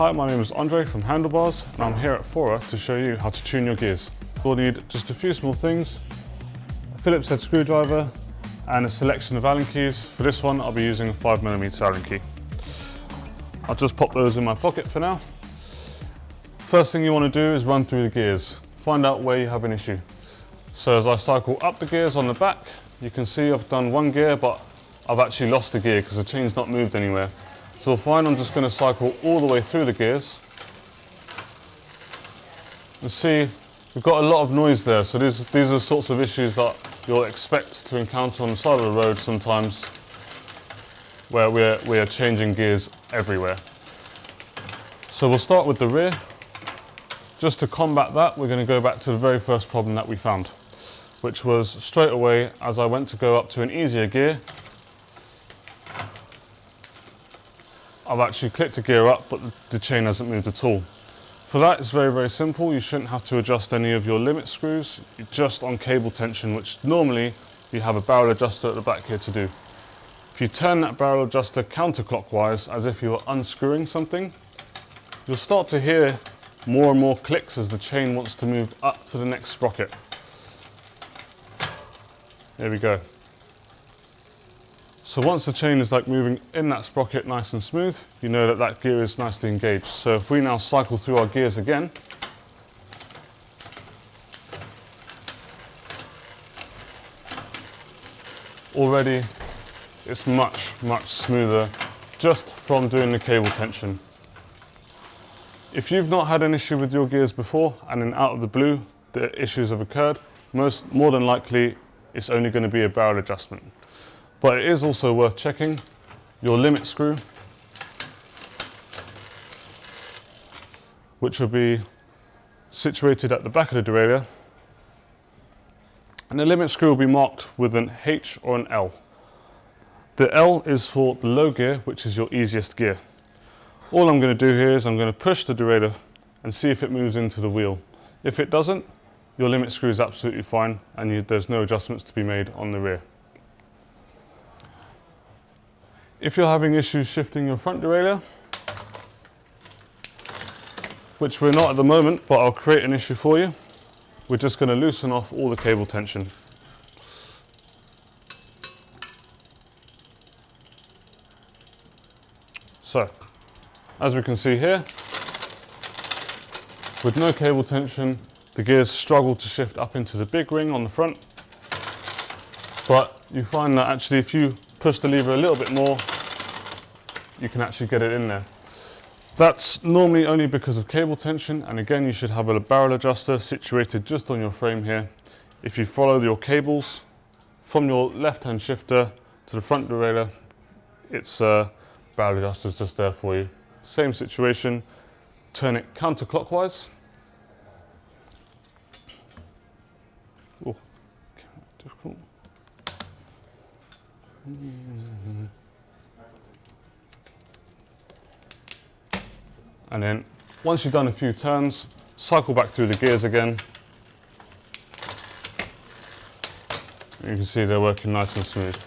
Hi, my name is Andre from Handlebars and I'm here at Fora to show you how to tune your gears. You'll need just a few small things, a Phillips head screwdriver and a selection of Allen keys. For this one I'll be using a 5mm Allen key. I'll just pop those in my pocket for now. First thing you want to do is run through the gears, find out where you have an issue. So as I cycle up the gears on the back, you can see I've done one gear but I've actually lost the gear because the chain's not moved anywhere. So fine, I'm just going to cycle all the way through the gears. And see, we've got a lot of noise there, so these are the sorts of issues that you'll expect to encounter on the side of the road sometimes, where we are changing gears everywhere. So we'll start with the rear. Just to combat that, we're going to go back to the very first problem that we found, which was straight away as I went to go up to an easier gear, I've actually clicked a gear up, but the chain hasn't moved at all. For that, it's very, very simple. You shouldn't have to adjust any of your limit screws, just on cable tension, which normally you have a barrel adjuster at the back here to do. If you turn that barrel adjuster counterclockwise, as if you were unscrewing something, you'll start to hear more and more clicks as the chain wants to move up to the next sprocket. There we go. So once the chain is like moving in that sprocket nice and smooth, you know that that gear is nicely engaged. So if we now cycle through our gears again, already it's much, much smoother just from doing the cable tension. If you've not had an issue with your gears before and then out of the blue the issues have occurred, more than likely it's only going to be a barrel adjustment. But it is also worth checking your limit screw, which will be situated at the back of the derailleur. And the limit screw will be marked with an H or an L. The L is for the low gear, which is your easiest gear. All I'm going to do here is I'm going to push the derailleur and see if it moves into the wheel. If it doesn't, your limit screw is absolutely fine and there's no adjustments to be made on the rear. If you're having issues shifting your front derailleur, which we're not at the moment, but I'll create an issue for you, we're just going to loosen off all the cable tension. So, as we can see here, with no cable tension, the gears struggle to shift up into the big ring on the front, but you find that actually if you push the lever a little bit more, you can actually get it in there. That's normally only because of cable tension, and again you should have a barrel adjuster situated just on your frame here. If you follow your cables from your left hand shifter to the front derailleur, it's barrel adjuster's just there for you. Same situation, turn it counterclockwise. Oh, difficult. And then once you've done a few turns, cycle back through the gears again. You can see they're working nice and smooth.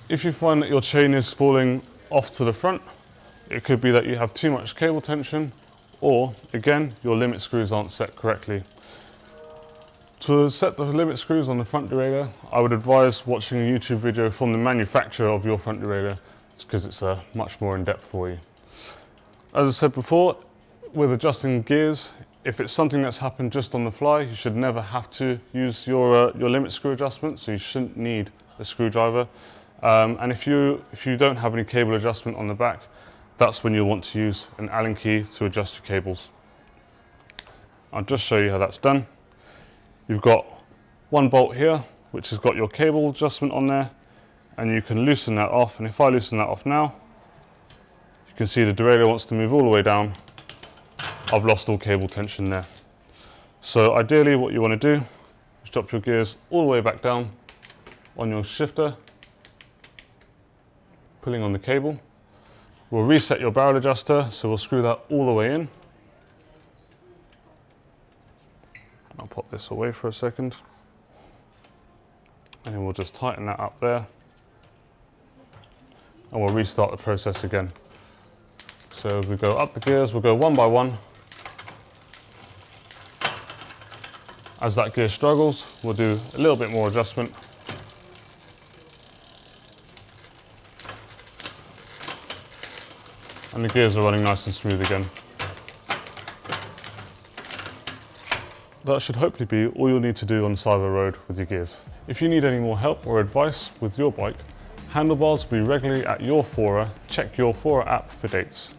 If you find that your chain is falling off to the front, it could be that you have too much cable tension, or again, your limit screws aren't set correctly. To set the limit screws on the front derailleur, I would advise watching a YouTube video from the manufacturer of your front derailleur, because it's much more in depth for you. As I said before, with adjusting gears, if it's something that's happened just on the fly, you should never have to use your limit screw adjustment, so you shouldn't need a screwdriver. And if you don't have any cable adjustment on the back, that's when you'll want to use an Allen key to adjust your cables. I'll just show you how that's done. You've got one bolt here, which has got your cable adjustment on there, and you can loosen that off. And if I loosen that off now, you can see the derailleur wants to move all the way down. I've lost all cable tension there. So ideally what you want to do is drop your gears all the way back down on your shifter, pulling on the cable. We'll reset your barrel adjuster, so we'll screw that all the way in. I'll pop this away for a second. And then we'll just tighten that up there. And we'll restart the process again. So we go up the gears, we'll go one by one. As that gear struggles, we'll do a little bit more adjustment. And the gears are running nice and smooth again. That should hopefully be all you'll need to do on the side of the road with your gears. If you need any more help or advice with your bike, Handlebars will be regularly at your Fora. Check your Fora app for dates.